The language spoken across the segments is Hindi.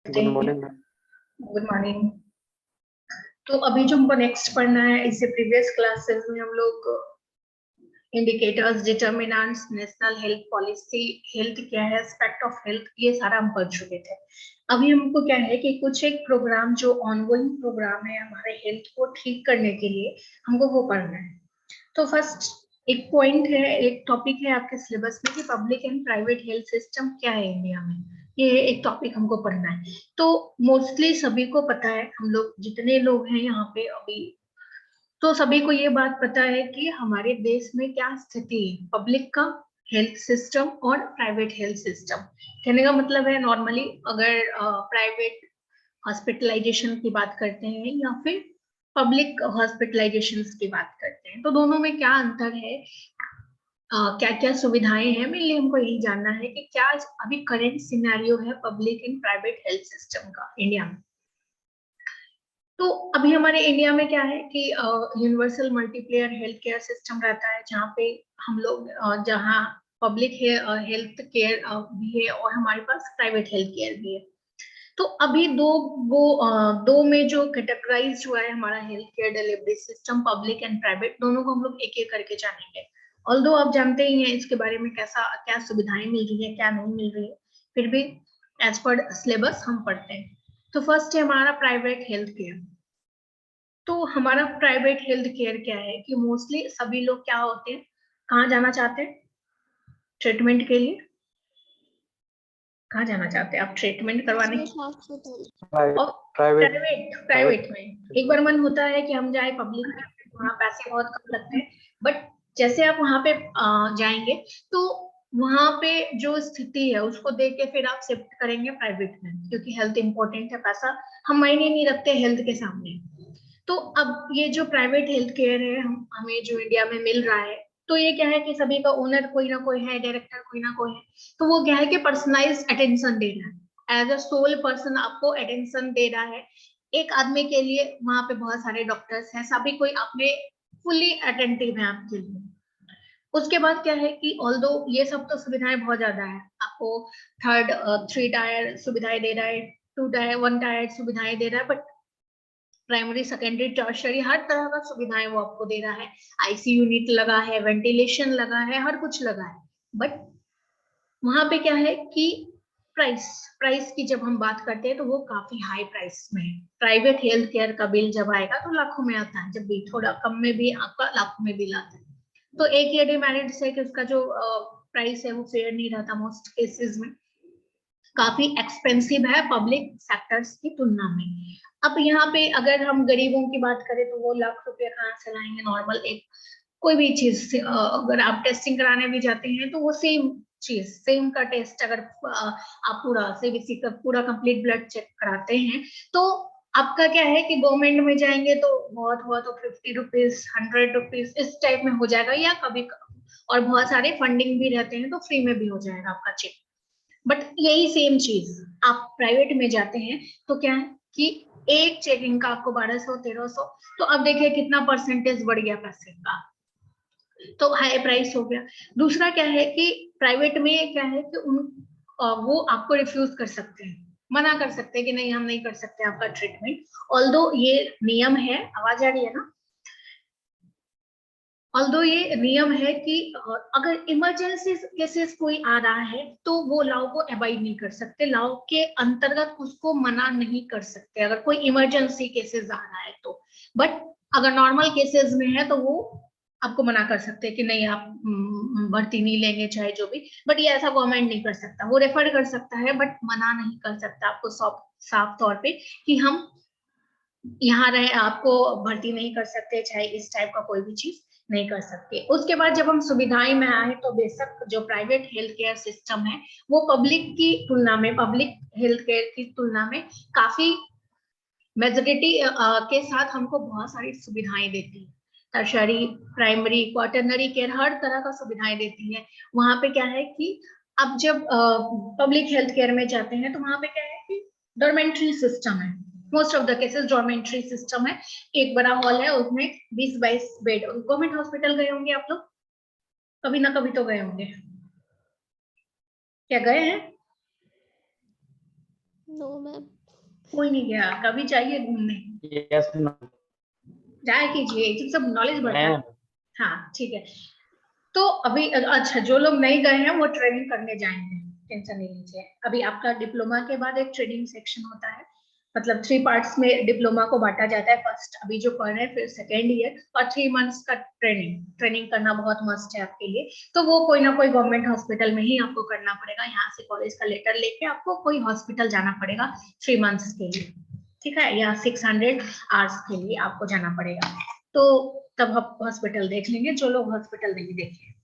Good morning ma'am. Good morning. तो अभी जो हमको नेक्स्ट पढ़ना है, इससे प्रीवियस क्लासेस में हम लोग indicators, determinants, national health policy, health क्या है, एस्पेक्ट ऑफ हेल्थ, ये सारा हम पढ़ चुके थे। अभी हमको क्या है कि कुछ एक प्रोग्राम जो ऑनगोइंग प्रोग्राम है हमारे हेल्थ को ठीक करने के लिए, हमको वो पढ़ना है। तो फर्स्ट एक पॉइंट है, एक टॉपिक है आपके सिलेबस में कि public and private health system क्या है इंडिया में, ये एक टॉपिक हमको पढ़ना है। तो मोस्टली सभी को पता है, हम लोग जितने लोग हैं यहाँ पे अभी, तो सभी को ये बात पता है कि हमारे देश में क्या स्थिति है पब्लिक का हेल्थ सिस्टम और प्राइवेट हेल्थ सिस्टम। कहने का मतलब है नॉर्मली अगर प्राइवेट हॉस्पिटलाइजेशन की बात करते हैं या फिर पब्लिक हॉस्पिटलाइजेशन की बात करते हैं, तो दोनों में क्या अंतर है, क्या क्या सुविधाएं हैं, मेनली हमको यही जानना है कि क्या अभी करंट सिनेरियो है public and private health system का इंडिया में। तो अभी हमारे इंडिया में क्या है कि universal multiplayer health care system रहता है, जहाँ पे हम लोग जहाँ पब्लिक हेल्थ केयर भी है और हमारे पास प्राइवेट हेल्थ केयर भी है। तो अभी दो में जो कैटेगराइज हुआ है हमारा health care delivery system, public and private, दोनों को हम लोग एक एक करके जानेंगे। ऑल्दो आप जानते ही हैं इसके बारे में कैसा क्या सुविधाएं मिल रही है, क्या नहीं मिल रही है, फिर भी एज पर सिलेबस हम पढ़ते हैं। तो फर्स्ट है हमारा प्राइवेट हेल्थ केयर। तो हमारा प्राइवेट हेल्थ केयर क्या है कि मोस्टली सभी लोग क्या होते हैं, कहाँ जाना चाहते हैं ट्रीटमेंट के लिए, कहाँ जाना चाहते हैं आप ट्रीटमेंट करवाने? और प्राइवेट में एक बार मन होता है कि हम जाए पब्लिक में, वहाँ पैसे बहुत कम लगते हैं, बट जैसे आप वहाँ पे जाएंगे तो वहाँ पे जो स्थिति है उसको देख के फिर आप शिफ्ट करेंगे प्राइवेट में, क्योंकि हेल्थ इंपॉर्टेंट है, पैसा हम मायने नहीं रखते हेल्थ के सामने। तो अब ये जो प्राइवेट हेल्थ केयर है हमें जो इंडिया में मिल रहा है, तो ये क्या है कि सभी का ओनर कोई ना कोई है, डायरेक्टर कोई ना कोई है, तो वो क्या है कि पर्सनलाइज अटेंशन दे रहा है, एज अ सोल पर्सन आपको अटेंशन दे रहा है। एक आदमी के लिए वहां पे बहुत सारे डॉक्टर्स हैं, सभी कोई आपने फुल्ली अटेंटिव है आपके लिए। उसके बाद क्या है कि ऑल्दो ये सब तो सुविधाएं बहुत ज्यादा है, आपको थर्ड 3 टायर सुविधाएं दे रहा है, 2 टायर 1 टायर सुविधाएं दे रहा है, बट प्राइमरी सेकेंडरी टर्शरी हर तरह का सुविधाएं वो आपको दे रहा है। आईसी यूनिट लगा है, वेंटिलेशन लगा है, हर कुछ लगा है। बट वहां पे क्या है कि प्राइस प्राइस की जब हम बात करते हैं तो वो काफी हाई प्राइस में है। प्राइवेट हेल्थ केयर का बिल जब आएगा तो लाखों में आता है, जब भी थोड़ा कम में भी आपका लाखों में बिल आता है। तो एक ये डिमेरिट्स है कि उसका जो प्राइस है वो फेयर नहीं रहता मोस्ट केसेस में, काफी एक्सपेंसिव है पब्लिक सेक्टर्स की तुलना में। अब यहाँ पे अगर हम गरीबों की बात करें तो वो लाख रुपए कहाँ से लाएंगे, नॉर्मल एक कोई भी चीज अगर आप टेस्टिंग कराने भी जाते हैं तो वो सेम चीज, सेम का टेस्ट अगर आप पूरा सीबीसी का पूरा कंप्लीट ब्लड चेक कराते हैं, तो आपका क्या है कि गवर्नमेंट में जाएंगे तो बहुत हुआ तो 50 रुपीज 100 रुपीज इस टाइप में हो जाएगा, या कभी और बहुत सारे फंडिंग भी रहते हैं तो फ्री में भी हो जाएगा आपका चेक। बट यही सेम चीज आप प्राइवेट में जाते हैं तो क्या है कि एक चेकिंग का आपको 1200 1300, तो अब देखिए कितना परसेंटेज बढ़ गया पैसे का, तो हाई प्राइस हो गया। दूसरा क्या है कि प्राइवेट में क्या है कि वो आपको रिफ्यूज कर सकते हैं, मना कर सकते हैं कि नहीं हम नहीं कर सकते आपका ट्रीटमेंट। ऑल्दो ये नियम है, आवाज आ रही है ना, ऑल्दो ये नियम है कि अगर इमरजेंसी केसेस कोई आ रहा है तो वो लॉ को अवॉइड नहीं कर सकते, लॉ के अंतर्गत उसको मना नहीं कर सकते अगर कोई इमरजेंसी केसेस आ रहा है तो। बट अगर नॉर्मल केसेस में है तो वो आपको मना कर सकते हैं कि नहीं आप भर्ती नहीं लेंगे चाहे जो भी, बट ये ऐसा गवर्नमेंट नहीं कर सकता, वो रेफर कर सकता है बट मना नहीं कर सकता आपको साफ तौर पे कि हम यहाँ रहे आपको भर्ती नहीं कर सकते, चाहे इस टाइप का कोई भी चीज नहीं कर सकते। उसके बाद जब हम सुविधाएं में आए तो बेशक जो प्राइवेट हेल्थ केयर सिस्टम है वो पब्लिक की तुलना में, पब्लिक हेल्थ केयर की तुलना में काफी मेजोरिटी के साथ हमको बहुत सारी सुविधाएं देती है। टर्शरी, प्राइमरी, क्वाटरनरी केयर, हर तरह का सुविधाएं देती है। वहां पे क्या है कि अब जब पब्लिक हेल्थ केयर में जाते हैं तो वहां पे क्या है कि डॉर्मेंट्री सिस्टम है, most of the cases डॉर्मेंट्री system है। एक बड़ा हॉल है, उसमें 20-22 बेड। गवर्नमेंट हॉस्पिटल गए होंगे आप लोग, कभी ना कभी तो गए होंगे, क्या गए हैं? No ma'am. कोई नहीं गया, कभी चाहिए घूमने, यस नो। जाया कीजिए, इससे सब नॉलेज बढ़ता है। मैं हाँ ठीक है। तो अभी अच्छा, जो लोग नहीं गए हैं वो ट्रेनिंग करने जाएंगे, टेंशन नहीं लीजिए। अभी आपका डिप्लोमा के बाद एक ट्रेनिंग सेक्शन होता है, मतलब 3 पार्ट्स में डिप्लोमा को बांटा जाता है। फर्स्ट अभी जो पढ़ रहे हैं, फिर सेकेंड ईयर, और 3 मंथ्स का ट्रेनिंग। ट्रेनिंग करना बहुत मस्ट है आपके लिए। तो वो कोई ना कोई गवर्नमेंट हॉस्पिटल में ही आपको करना पड़ेगा, यहाँ से कॉलेज का लेटर लेके आपको कोई हॉस्पिटल जाना पड़ेगा 3 मंथ्स के लिए, ठीक है, या 600 आवर्स के लिए आपको जाना पड़ेगा। तो तब हम हॉस्पिटल देख लेंगे, जो लोग हॉस्पिटल नहीं देखे।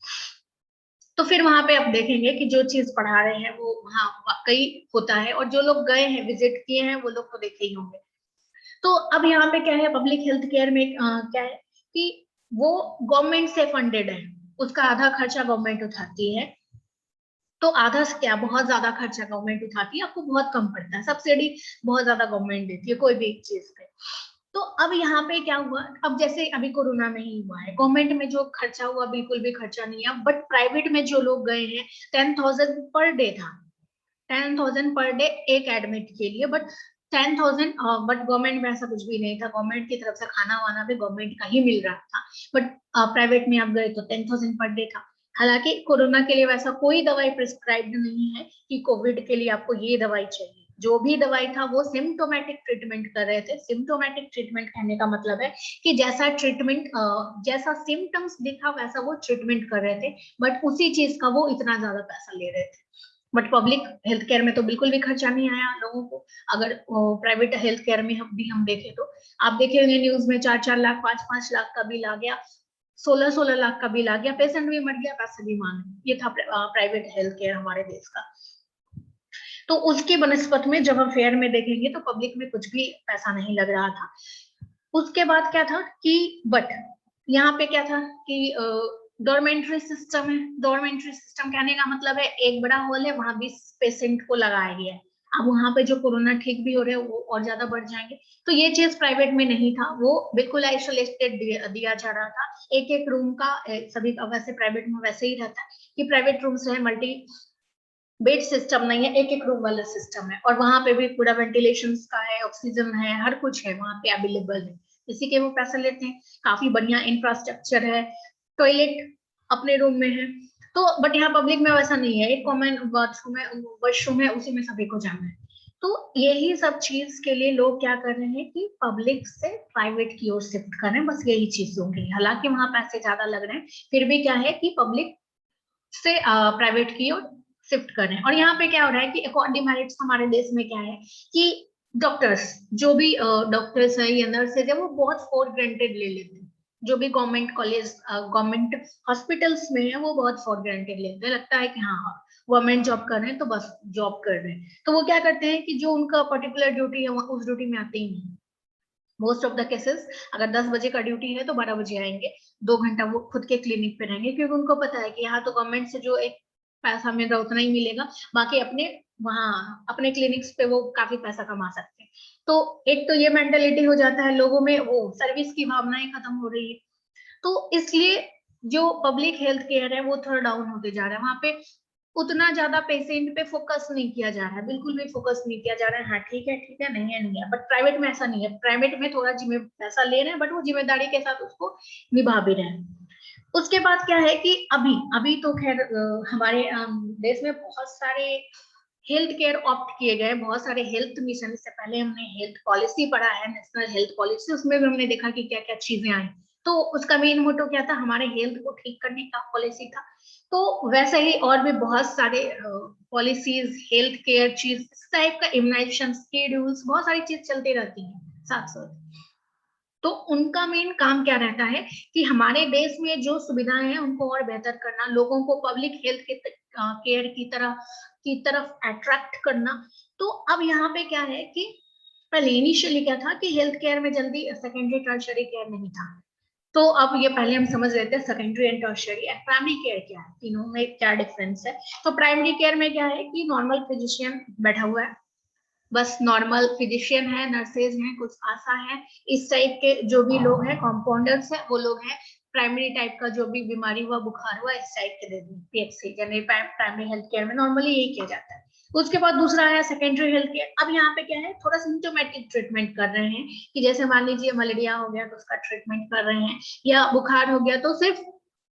तो फिर वहां पे आप देखेंगे कि जो चीज पढ़ा रहे हैं वो वहाँ वाकई होता है, और जो लोग गए हैं, विजिट किए हैं, वो लोग तो देखे ही होंगे। तो अब यहाँ पे क्या है, पब्लिक हेल्थ केयर में क्या है कि वो गवर्नमेंट से फंडेड है, उसका आधा खर्चा गवर्नमेंट उठाती है। तो आधा से क्या, बहुत ज्यादा खर्चा गवर्नमेंट उठाती है, आपको बहुत कम पड़ता है, सब्सिडी बहुत ज्यादा गवर्नमेंट देती है कोई भी एक चीज पे। तो अब यहाँ पे क्या हुआ, अब जैसे अभी कोरोना में ही हुआ है, गवर्नमेंट में जो खर्चा हुआ बिल्कुल भी खर्चा नहीं है, बट प्राइवेट में जो लोग गए हैं 10,000 पर डे था, 10,000 पर डे एक एडमिट के लिए। बट 10,000, बट गवर्नमेंट में ऐसा कुछ भी नहीं था, गवर्नमेंट की तरफ से खाना वाना भी गवर्नमेंट का ही मिल रहा था। बट प्राइवेट में आप गए तो 10,000 पर डे था। हालांकि कोरोना के लिए वैसा कोई दवाई प्रिस्क्राइब्ड नहीं है कि कोविड के लिए आपको ये दवाई चाहिए। जो भी दवाई था वो सिम्टोमेटिक ट्रीटमेंट कर रहे थे। सिम्टोमेटिक ट्रीटमेंट कहने का मतलब है कि जैसा ट्रीटमेंट, जैसा सिम्टम्स दिखा वैसा वो ट्रीटमेंट कर रहे थे, बट उसी चीज का वो इतना ज्यादा पैसा ले रहे थे। बट पब्लिक हेल्थ केयर में तो बिल्कुल भी खर्चा नहीं आया लोगों को। अगर प्राइवेट हेल्थ केयर में हम देखें तो आप देखे होंगे न्यूज में 4-4 लाख, 5-5 लाख का बिल आ गया, 16-16 लाख का बिल आ गया, पेशेंट भी मर गया, पैसे भी मांगे। ये था प्राइवेट हेल्थ केयर हमारे देश का। तो उसकी बनस्पत में जब हम फेयर में देखेंगे तो पब्लिक में कुछ भी पैसा नहीं लग रहा था। उसके बाद क्या था कि बट यहाँ पे क्या था कि डॉर्मेंट्री सिस्टम है। डॉर्मेंट्री सिस्टम कहने का मतलब है एक बड़ा हॉल है, वहां 20 पेशेंट को लगाया गया है। अब वहां पे जो कोरोना ठीक भी हो रहे हैं वो और ज्यादा बढ़ जाएंगे। तो ये चीज प्राइवेट में नहीं था, वो बिल्कुल आइसोलेटेड दिया जा रहा था। एक एक रूम का सभी का, वैसे प्राइवेट में वैसे ही रहता है कि प्राइवेट रूम्स है, मल्टी बेड सिस्टम नहीं है, एक एक रूम वाला सिस्टम है। और वहां पे भी पूरा वेंटिलेशन का है, ऑक्सीजन है, हर कुछ है वहां पे अवेलेबल है। इसी के वो पैसा लेते हैं। काफी बढ़िया इंफ्रास्ट्रक्चर है, टॉयलेट अपने रूम में है। तो बट यहाँ पब्लिक में वैसा नहीं है, एक कॉमन वॉशरूम है, उसी में सभी को जाना है। तो यही सब चीज के लिए लोग क्या कर रहे हैं कि पब्लिक से प्राइवेट की ओर शिफ्ट कर रहे हैं, बस यही चीजों के लिए। हालांकि वहां पैसे ज्यादा लग रहे हैं, फिर भी क्या है कि पब्लिक से प्राइवेट की ओर शिफ्ट कर रहे हैं। और यहाँ पे क्या हो रहा है कि एक और डिमेरिट्स हमारे देश में क्या है कि डॉक्टर्स, जो भी डॉक्टर्स है या नर्सेज है, वो बहुत फॉर ग्रांटेड ले लेते हैं। जो भी गवर्नमेंट कॉलेज, गवर्नमेंट हॉस्पिटल्स में है, वो बहुत फॉर ग्रांटेड लेते हैं। लगता है कि हाँ हाँ गवर्नमेंट जॉब कर रहे हैं तो बस जॉब कर रहे हैं। तो वो क्या करते हैं कि जो उनका पर्टिकुलर ड्यूटी है उस ड्यूटी में आते ही नहीं। मोस्ट ऑफ द केसेस, अगर 10 बजे का ड्यूटी है तो 12 बजे आएंगे, 2 घंटा वो खुद के क्लिनिक पे रहेंगे, क्योंकि उनको पता है कि यहाँ तो गवर्नमेंट से जो एक पैसा मिल रहा उतना ही मिलेगा। बाकी अपने वहाँ अपने क्लिनिक्स पे वो काफी पैसा कमा सकते हैं। तो एक तो ये मेंटेलिटी हो जाता है लोगों में, वो सर्विस की भावनाएं खत्म हो रही है। तो इसलिए जो पब्लिक हेल्थ केयर है वो थोड़ा डाउन होते जा रहा है। वहां पे उतना ज्यादा पेशेंट पे फोकस नहीं किया जा रहा है, बिल्कुल भी फोकस नहीं किया जा रहा है। हाँ ठीक है, नहीं है नहीं है। बट प्राइवेट में ऐसा नहीं है, प्राइवेट में थोड़ा जिम्मे पैसा ले रहे हैं, बट वो जिम्मेदारी के साथ उसको निभा भी रहे हैं। उसके बाद क्या है कि अभी अभी तो खैर हमारे देश में बहुत सारे हेल्थ केयर ऑप्ट किए गए, बहुत सारे हेल्थ मिशन। इससे पहले हमने हेल्थ पॉलिसी पढ़ा है, नेशनल हेल्थ पॉलिसी, उसमें भी हमने देखा कि क्या क्या चीजें आई। तो उसका मेन मोटो क्या था, हमारे हेल्थ को ठीक करने का पॉलिसी था। तो वैसे ही और भी बहुत सारे पॉलिसीज, हेल्थ केयर चीज, इस टाइप का इम्यूनाइजेशन शेड्यूल्स, बहुत सारी चीज चलती रहती है साथ साथ। तो उनका मेन काम क्या रहता है कि हमारे देश में जो सुविधाएं हैं उनको और बेहतर करना, लोगों को पब्लिक हेल्थ के केयर की तरफ अट्रैक्ट करना। तो अब यहाँ पे क्या है कि पहले इनिशियली क्या था कि हेल्थ केयर में जल्दी सेकेंडरी टर्शरी केयर नहीं था। तो अब ये पहले हम समझ लेते हैं secondary and tertiary and primary care क्या है, तीनों में क्या डिफरेंस है। तो प्राइमरी केयर में क्या है कि नॉर्मल फिजिशियन बैठा हुआ है, बस नॉर्मल फिजिशियन है, नर्सेज हैं, कुछ आशा है, इस टाइप के जो भी लोग हैं, कंपाउंडर्स हैं, वो लोग हैं। प्राइमरी टाइप का जो भी बीमारी हुआ, बुखार हुआ, इस टाइप के दे दें, पीएचसी यानी प्राइमरी हेल्थ केयर में नॉर्मली यही किया जाता है। उसके बाद दूसरा है सेकेंडरी हेल्थ केयर। अब यहाँ पे क्या है, थोड़ा सिम्टोमेटिक ट्रीटमेंट कर रहे हैं कि जैसे मान लीजिए मलेरिया हो गया तो उसका ट्रीटमेंट कर रहे हैं, या बुखार हो गया तो सिर्फ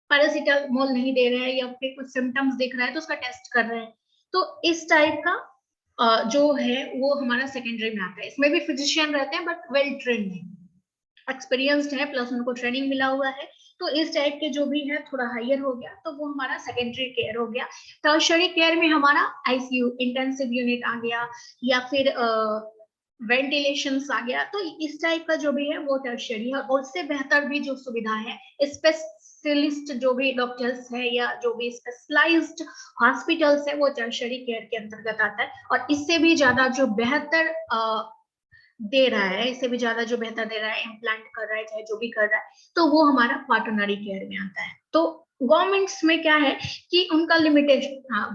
पैरासीटामोल नहीं दे रहे हैं, या फिर कुछ सिम्टम्स दिख रहा है तो उसका टेस्ट कर रहे हैं। तो इस टाइप का जो है वो हमारा सेकेंडरी में आता है। इसमें भी फिजिशियन रहते हैं बट वेल ट्रेन्ड है, एक्सपीरियंस्ड है, प्लस उनको ट्रेनिंग मिला हुआ है। तो इस टाइप के जो भी है थोड़ा हायर हो गया तो वो हमारा सेकेंडरी केयर हो गया। टर्शरी केयर में हमारा आईसीयू, इंटेंसिव यूनिट आ गया, या फिर वेंटिलेशन आ गया। तो इस टाइप का जो भी है वो टर्शरी है। और उससे बेहतर भी जो सुविधा है, स्पेशलिस्ट जो भी डॉक्टर्स है या जो भी स्पेशलाइज्ड हॉस्पिटल्स है, वो टर्शरी केयर के अंतर्गत आता है। और इससे भी ज्यादा जो बेहतर दे रहा है, इससे भी ज्यादा जो बेहतर दे रहा है, इम्प्लांट कर रहा है चाहे जो भी कर रहा है, तो वो हमारा क्वाटरनरी केयर में आता है। तो गवर्नमेंट्स में क्या है कि उनका लिमिटेड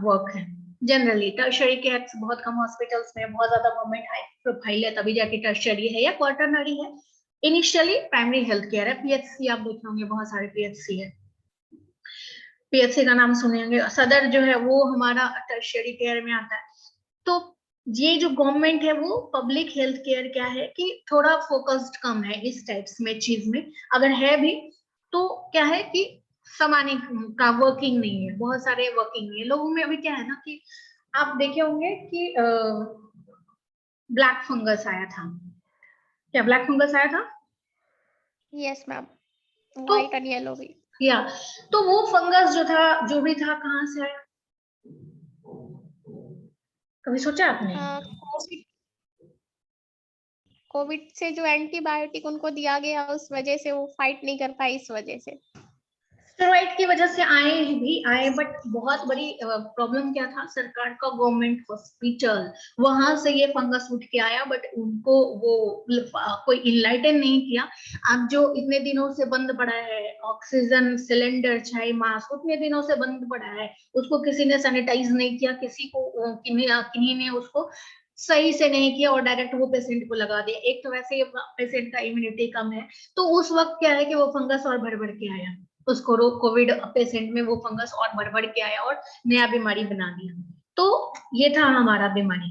वर्क है। जनरली टर्शरी केयर बहुत कम हॉस्पिटल्स में, बहुत ज्यादा गवर्नमेंट हाई प्रोफाइल है तभी जाके टर्शरी है या क्वाटरनरी है। इनिशियली प्राइमरी हेल्थ केयर है, पीएचसी आप देखे होंगे, बहुत सारे पीएचसी है, पीएचसी का नाम सुने होंगे। सदर जो है वो हमारा टर्शरी केयर में आता है। तो ये जो गवर्नमेंट है वो पब्लिक हेल्थ केयर क्या है कि थोड़ा फोकस्ड कम है इस टाइप्स में चीज में, अगर है भी तो क्या है कि सामान्य का वर्किंग नहीं है, बहुत सारे वर्किंग नहीं है लोगों में। अभी क्या है ना कि आप देखे होंगे कि ब्लैक फंगस आया था, क्या ब्लैक फंगस आया था? यस मैम, तो व्हाइट एंड येलो भी। या तो वो फंगस जो था, जो भी था, कहाँ से आया, कभी सोचा आपने? कोविड से जो एंटीबायोटिक उनको दिया गया उस वजह से वो फाइट नहीं कर पाए, इस वजह से। स्टेरॉइड की वजह से आए, बट बहुत बड़ी प्रॉब्लम क्या था, सरकार का गवर्नमेंट हॉस्पिटल, वहां से ये फंगस उठ के आया, बट उनको वो कोई इनलाइटन नहीं किया। अब जो इतने दिनों से बंद पड़ा है ऑक्सीजन सिलेंडर चाहे मास्क, उतने दिनों से बंद पड़ा है, उसको किसी ने सैनिटाइज नहीं किया, किसी को किन्हीं ने उसको सही से नहीं किया और डायरेक्ट वो पेशेंट को लगा दिया। एक तो वैसे पेशेंट का इम्यूनिटी कम है, तो उस वक्त क्या है कि वो फंगस और भर भर के आया, उसको कोविड पेशेंट में वो फंगस और बढ़ बढ़ के आया और नया बीमारी बना दिया। तो ये था हमारा बीमारी।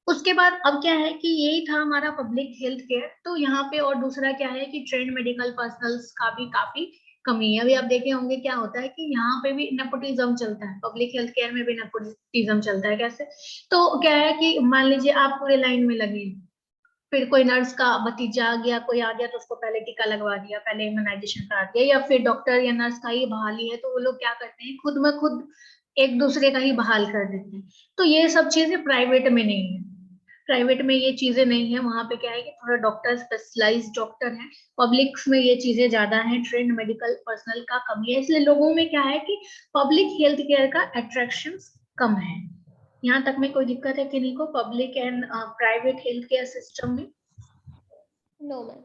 उसके बाद अब क्या है कि यही था हमारा पब्लिक हेल्थ केयर। तो यहाँ पे और दूसरा क्या है कि ट्रेंड मेडिकल पर्सनल्स का भी काफी कमी है। अभी आप देखे होंगे क्या होता है कि यहाँ पे भी नेपोटिज्म चलता है, पब्लिक हेल्थ केयर में भी नेपोटिज्म चलता है। कैसे? तो क्या है कि मान लीजिए आप पूरे लाइन में लगे, फिर कोई नर्स का भतीजा आ गया, कोई आ गया तो उसको पहले टीका लगवा दिया, पहले इम्यूनाइजेशन करा दिया, या फिर डॉक्टर या नर्स का ही बहाली है तो वो लोग क्या करते हैं, खुद में खुद एक दूसरे का ही बहाल कर देते हैं। तो ये सब चीजें प्राइवेट में नहीं है, प्राइवेट में ये चीजें नहीं है। वहां पे क्या है कि थोड़ा डॉक्टर स्पेशलाइज्ड डॉक्टर है, पब्लिक्स में ये चीजें ज्यादा है, ट्रेंड मेडिकल पर्सनल का कमी है, इसलिए लोगों में क्या है कि पब्लिक हेल्थ केयर का अट्रैक्शन कम है। यहाँ तक में कोई दिक्कत है किन्हीं को public and private health care system में? No ma'am.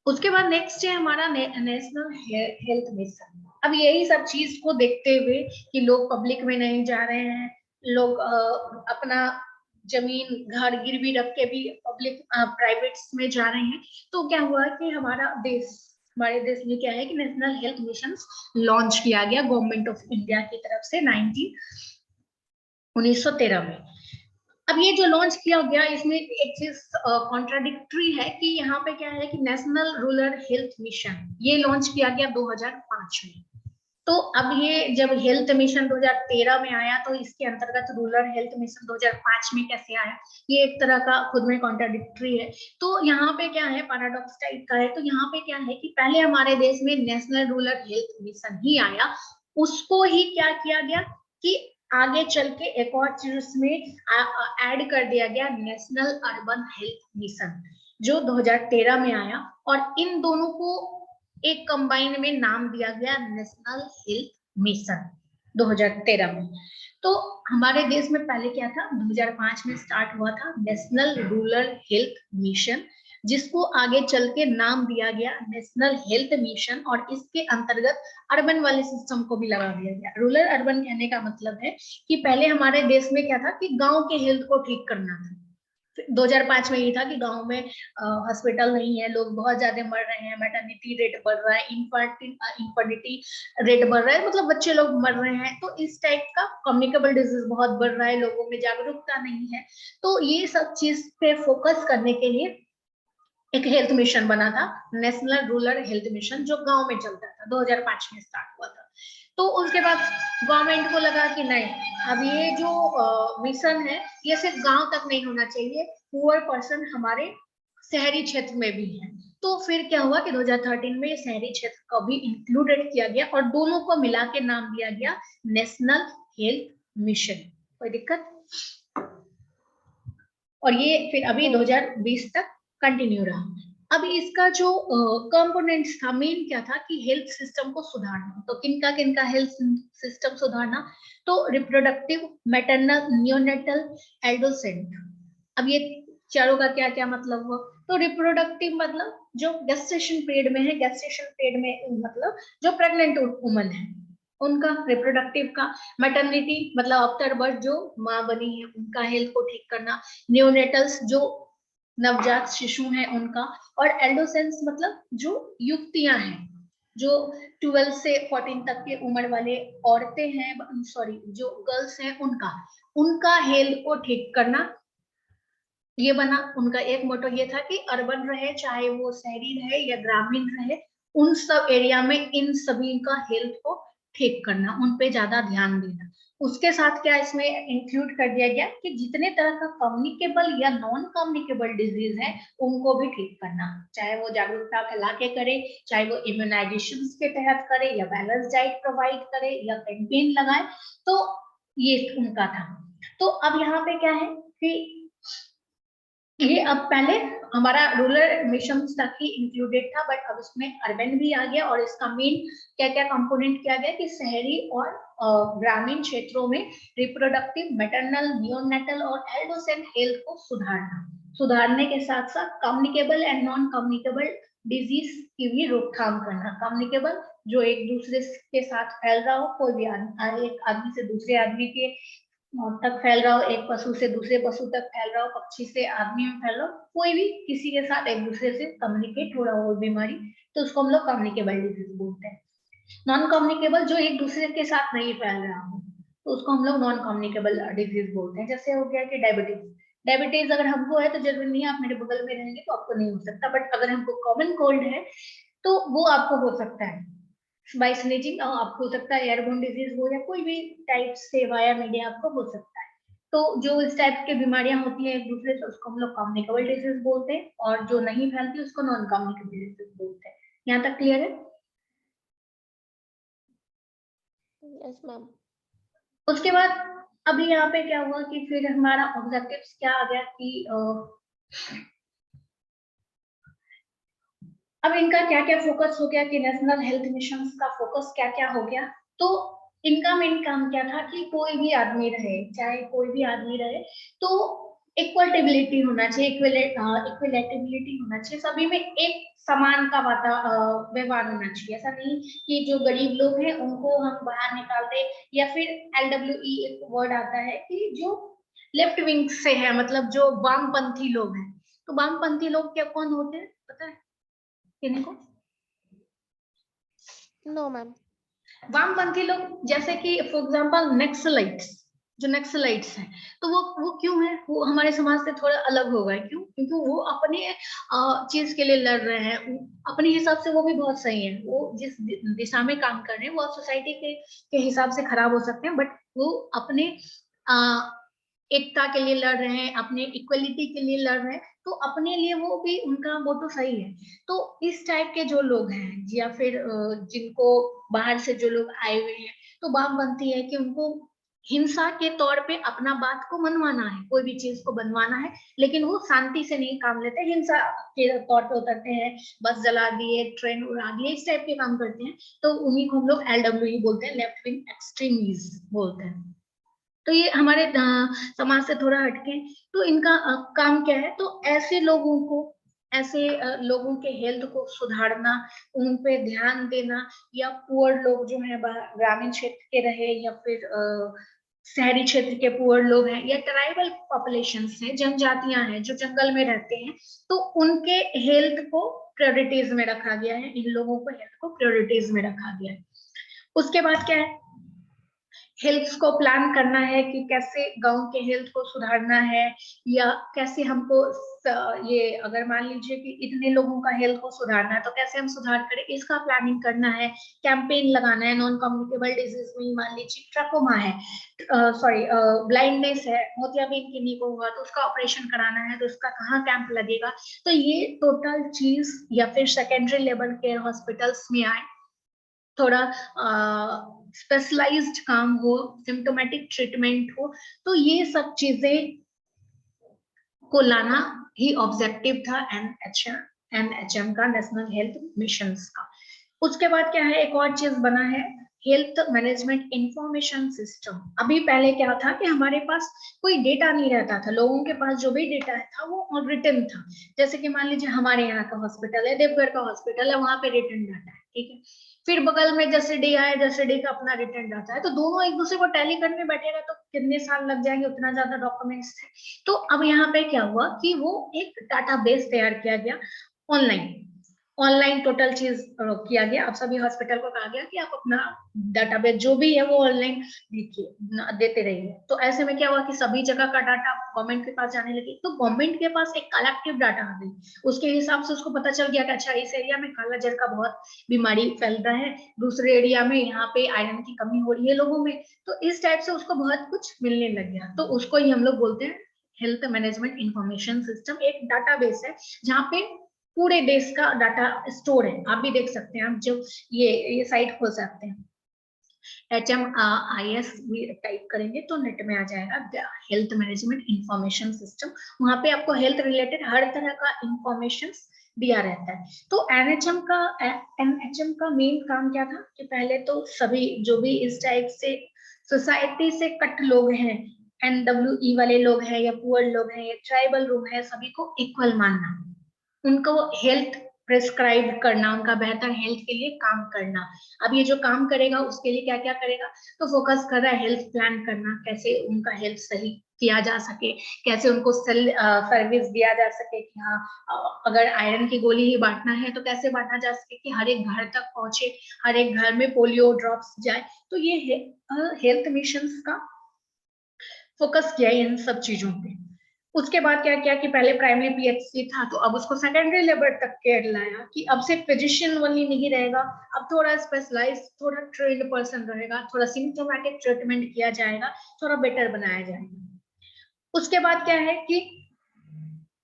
उसके बाद नेक्स्ट है हमारा नेशनल हेल्थ मिशन। अब यही सब चीज को देखते हुए कि लोग पब्लिक में नहीं जा रहे हैं, लोग अपना जमीन घर गिरवी रख के भी पब्लिक प्राइवेट में जा रहे हैं, तो क्या हुआ कि हमारे देश में क्या है कि नेशनल हेल्थ मिशन लॉन्च किया गया गवर्नमेंट ऑफ इंडिया की तरफ से 1913 में। अब ये जो लॉन्च किया गया इसमें एक चीज कॉन्ट्राडिक्टरी है कि यहाँ पे क्या है कि नेशनल रूरल हेल्थ मिशन ये लॉन्च किया गया 2005 में। तो अब ये जब हेल्थ मिशन 2013 में आया तो इसके अंतर्गत रूरल हेल्थ मिशन 2005 में कैसे आया, ये एक तरह का खुद में कॉन्ट्राडिक्टरी है। तो यहाँ पे क्या है, पैराडॉक्स टाइप का है। तो यहाँ पे क्या है कि पहले हमारे देश में नेशनल रूरल हेल्थ मिशन ही आया, उसको ही क्या किया गया कि आगे चल के एक और चीज में ऐड कर दिया गया, नेशनल अर्बन हेल्थ मिशन, जो 2013 में आया। और इन दोनों को एक कंबाइन में नाम दिया गया नेशनल हेल्थ मिशन 2013 में। तो हमारे देश में पहले क्या था, 2005 में स्टार्ट हुआ था नेशनल रूरल हेल्थ मिशन, जिसको आगे चल के नाम दिया गया नेशनल हेल्थ मिशन, और इसके अंतर्गत अर्बन वाले सिस्टम को भी लगा दिया गया। रूरल अर्बन कहने का मतलब है कि पहले हमारे देश में क्या था कि गांव के हेल्थ को ठीक करना था, 2005 में ये था कि गांव में हॉस्पिटल नहीं है, लोग बहुत ज्यादा मर रहे हैं, मैटरनिटी रेट बढ़ रहा है, इन्फर्टिलिटी रेट बढ़ रहा है, मतलब बच्चे लोग मर रहे हैं। तो इस टाइप का कम्युनिकेबल डिजीज बहुत बढ़ रहा है, लोगों में जागरूकता नहीं है। तो ये सब चीज पे फोकस करने के लिए एक हेल्थ मिशन बना था, नेशनल रूरल हेल्थ मिशन, जो गांव में चलता था, 2005 में स्टार्ट हुआ था। तो उसके बाद गवर्नमेंट को लगा कि नहीं, अब ये जो मिशन है ये सिर्फ गांव तक नहीं होना चाहिए, पुअर पर्सन हमारे शहरी क्षेत्र में भी है। तो फिर क्या हुआ कि 2013 में शहरी क्षेत्र को भी इंक्लूडेड किया गया और दोनों को मिला के नाम दिया गया नेशनल हेल्थ मिशन। कोई दिक्कत? और ये फिर अभी 2020 तक कंटिन्यू रहा। अब इसका जो कंपोनेंट्स था, मेन क्या था कि हेल्थ सिस्टम को सुधारना। तो किनका किनका हेल्थ सिस्टम सुधारना? तो रिप्रोडक्टिव, मैटरनल, नियोनेटल, एडोसेंट। अब ये चारों का क्या क्या मतलब हुआ? तो रिप्रोडक्टिव मतलब जो गेस्टेशन पीरियड में है, गेस्टेशन पीरियड में मतलब जो प्रेग्नेंट वुमन है उनका रिप्रोडक्टिव का। मैटरनिटी मतलब आफ्टर बर्थ जो माँ बनी है उनका हेल्थ को ठीक करना। नियोनेटल्स जो नवजात शिशु हैं उनका। और एडोसेंस मतलब जो युवतियां हैं, जो 12 से 14 तक के उम्र वाले औरतें हैं, सॉरी जो गर्ल्स हैं, उनका हेल्थ को ठीक करना। ये बना उनका एक मोटो। ये था कि अर्बन रहे चाहे वो शहरी रहे या ग्रामीण रहे, उन सब एरिया में इन सभी का हेल्थ को ठीक करना, उन पे ज्यादा ध्यान देना। उसके साथ क्या इसमें इंक्लूड कर दिया गया कि जितने तरह का कम्युनिकेबल या नॉन कम्युनिकेबल डिजीज है उनको भी ठीक करना, चाहे वो जागरूकता फैला के करे, चाहे वो इम्यूनाइजेशन के तहत करे, या बैलेंस डाइट प्रोवाइड करे, या कैंपेन लगाए। तो ये उनका था। तो अब यहाँ पे क्या है कि ये अब पहले हमारा रूरल मिशन तक ही इंक्लूडेड था, बट अब इसमें अर्बन भी आ गया। और इसका मेन क्या क्या कंपोनेंट किया गया कि शहरी और ग्रामीण क्षेत्रों में रिप्रोडक्टिव, मैटरनल, नियोनेटल और एडोसेंट हेल्थ को सुधारने के साथ साथ communicable and non communicable disease की भी रोकथाम करना। कम्युनिकेबल जो एक दूसरे के साथ फैल रहा हो, कोई भी एक आदमी से दूसरे आदमी के तक फैल रहा हो, एक पशु से दूसरे पशु तक फैल रहा हो, पक्षी से आदमी में फैल रहा हो, कोई भी किसी के साथ एक दूसरे से कम्युनिकेट हो रहा हो बीमारी, तो उसको हम लोग कम्युनिकेबल डिजीज बोलते हैं। नॉन कम्युनिकेबल जो एक दूसरे के साथ नहीं फैल रहा हो तो उसको हम लोग नॉन कम्युनिकेबल डिजीज बोलते हैं। जैसे हो गया कि डायबिटीज। डायबिटीज अगर हमको है तो जरूरी नहीं है आप मेरे बगल में रहेंगे तो आपको नहीं हो सकता, बट अगर हमको कॉमन कोल्ड है तो वो आपको हो सकता है बाय स्नीजिंग। आपको हो सकता है एयरबोर्न डिजीज हो या कोई भी टाइप से वाया मीडिया आपको हो सकता है। तो जो इस टाइप की बीमारियां होती है एक दूसरे से उसको हम लोग कम्युनिकेबल डिजीज बोलते हैं, और जो नहीं फैलती उसको नॉन कम्युनिकेबल डिजीज बोलते हैं। यहाँ तक क्लियर है? Yes ma'am. उसके बाद अभी यहाँ पे क्या हुआ कि फिर हमारा ऑब्जेक्टिव्स क्या आ गया कि अब इनका क्या क्या फोकस हो गया कि नेशनल हेल्थ मिशन का फोकस क्या क्या हो गया। तो इनका मेन काम क्या था कि कोई भी आदमी रहे, चाहे कोई भी आदमी रहे, तो इक्वलिटी होना चाहिए, इक्विलिटी होना चाहिए, सभी में एक समान का व्यवहार होना चाहिए। ऐसा नहीं कि जो गरीब लोग हैं उनको हम बाहर निकाल दे, या फिर LWE एक वर्ड आता है कि जो लेफ्ट विंग से है, मतलब जो वामपंथी लोग हैं। तो वामपंथी लोग क्या कौन होते हैं पता है किनको? No ma'am. वामपंथी लोग जैसे कि फॉर एग्जांपल नेक्सलाइट्स, जो नेक्सलाइट्स हैं, तो वो क्यों है? वो हमारे समाज से थोड़ा अलग हो गए। क्यों? क्योंकि वो अपने चीज के लिए लड़ रहे हैं, अपने हिसाब से वो भी बहुत सही है, वो जिस दिशा में काम कर रहे हैं वो सोसाइटी के हिसाब से खराब हो सकते हैं, बट वो अपने एकता के लिए लड़ रहे हैं, अपने इक्वलिटी के लिए लड़ रहे हैं, तो अपने लिए वो भी उनका मोटो सही है। तो इस टाइप के जो लोग हैं या फिर जिनको बाहर से जो लोग आए हुए हैं, तो वामपंथी है कि उनको हिंसा के तौर पे अपना बात को मनवाना है, कोई भी चीज को बनवाना है, लेकिन वो शांति से नहीं काम लेते, हिंसा के तौर पे उतरते हैं, बस जला दिए, ट्रेन उड़ा दिए, इस टाइप के काम करते हैं। तो उन्हीं को हम लोग LWE बोलते हैं, लेफ्ट विंग एक्सट्रीमिस्ट बोलते हैं। तो ये हमारे समाज से थोड़ा हटके। तो इनका काम क्या है? तो ऐसे लोगों के हेल्थ को सुधारना, उन पे ध्यान देना, या पुअर लोग जो है ग्रामीण क्षेत्र के रहे या फिर शहरी क्षेत्र के पुअर लोग हैं या ट्राइबल पॉपुलेशंस हैं, जनजातियां हैं जो जंगल में रहते हैं, तो उनके हेल्थ को प्रायोरिटीज में रखा गया है, इन लोगों को हेल्थ को प्रायोरिटीज में रखा गया है। उसके बाद क्या है, हेल्थ को प्लान करना है कि कैसे गांव के हेल्थ को सुधारना है, या कैसे हमको ये अगर मान लीजिए कि इतने लोगों का हेल्थ को सुधारना है तो कैसे हम सुधार करें, इसका प्लानिंग करना है, कैंपेन लगाना है। नॉन कम्युनिकेबल डिजीज में मान लीजिए ट्रकोमा है, सॉरी ब्लाइंडनेस है, मोतियाबिंद किन्हीं को हुआ तो उसका ऑपरेशन कराना है, तो उसका कहाँ कैंप लगेगा। तो ये टोटल चीज, या फिर सेकेंडरी लेवल केयर हॉस्पिटल्स में आए, थोड़ा स्पेशलाइज्ड काम हो, सिम्टोमेटिक ट्रीटमेंट हो, तो ये सब चीजें को लाना ही ऑब्जेक्टिव था एनएचएम का, नेशनल हेल्थ मिशन का। उसके बाद क्या है, एक और चीज बना है हेल्थ मैनेजमेंट इंफॉर्मेशन सिस्टम। अभी पहले क्या था कि हमारे पास कोई डेटा नहीं रहता था, लोगों के पास जो भी डेटा था वो रिटन था। जैसे कि मान लीजिए हमारे यहाँ का हॉस्पिटल है, देवघर का हॉस्पिटल है, वहां पे रिटन डाटा है, ठीक है। फिर बगल में जैसे है, जैसे का अपना रिटर्न डाटा है, तो दोनों एक दूसरे को टैली करने बैठेगा तो कितने साल लग जाएंगे, उतना ज्यादा डॉक्यूमेंट्स थे। तो अब यहाँ पे क्या हुआ कि वो एक डाटाबेस तैयार किया गया, ऑनलाइन ऑनलाइन टोटल चीज किया गया। अब सभी हॉस्पिटल को कहा गया कि आप अपना डाटाबेस जो भी है वो ऑनलाइन देखिए, देते रहिए। तो ऐसे में क्या हुआ कि सभी जगह का डाटा गवर्नमेंट के पास जाने लगी, तो गवर्नमेंट के पास एक कलेक्टिव डाटा आ गई। उसके हिसाब से उसको पता चल गया कि अच्छा इस एरिया में काला जर का बहुत बीमारी फैलता है, दूसरे एरिया में यहाँ पे आयरन की कमी हो रही है लोगों में, तो इस टाइप से उसको बहुत कुछ मिलने लग गया। तो उसको ही हम लोग बोलते हैं हेल्थ मैनेजमेंट इंफॉर्मेशन सिस्टम। एक डाटाबेस है जहाँ पे पूरे देश का डाटा स्टोर है। आप भी देख सकते हैं, आप जो ये साइट खोल सकते हैं, HMIS भी टाइप करेंगे तो नेट में आ जाएगा हेल्थ मैनेजमेंट इंफॉर्मेशन सिस्टम। वहां पे आपको हेल्थ रिलेटेड हर तरह का इंफॉर्मेशन दिया रहता है। तो एनएचएम का मेन काम क्या था कि पहले तो सभी जो भी इस टाइप से सोसाइटी से कट लोग हैं, NWE वाले लोग हैं या पुअर लोग हैं या ट्राइबल लोग हैं, सभी को इक्वल मानना, उनको हेल्थ प्रेस्क्राइब करना, उनका बेहतर हेल्थ के लिए काम करना। अब ये जो काम करेगा उसके लिए क्या क्या करेगा, तो फोकस कर रहा है हेल्थ प्लान करना, कैसे उनका हेल्थ सही किया जा सके, कैसे उनको सर्विस दिया जा सके कि हाँ अगर आयरन की गोली ही बांटना है तो कैसे बांटा जा सके कि हर एक घर तक पहुंचे, हर एक घर में पोलियो ड्रॉप्स जाए। तो ये हेल्थ मिशन का फोकस किया इन सब चीजों पे। उसके बाद क्या किया कि पहले प्राइमरी PHC था, तो अब उसको सेकेंडरी लेवल तक केयर लाया कि अब से फिजिशियन वाली नहीं रहेगा, अब थोड़ा स्पेशलाइज, थोड़ा ट्रेन्ड पर्सन रहेगा, थोड़ा सिम्टोमेटिक ट्रीटमेंट किया जाएगा, थोड़ा बेटर बनाया जाएगा। उसके बाद क्या है कि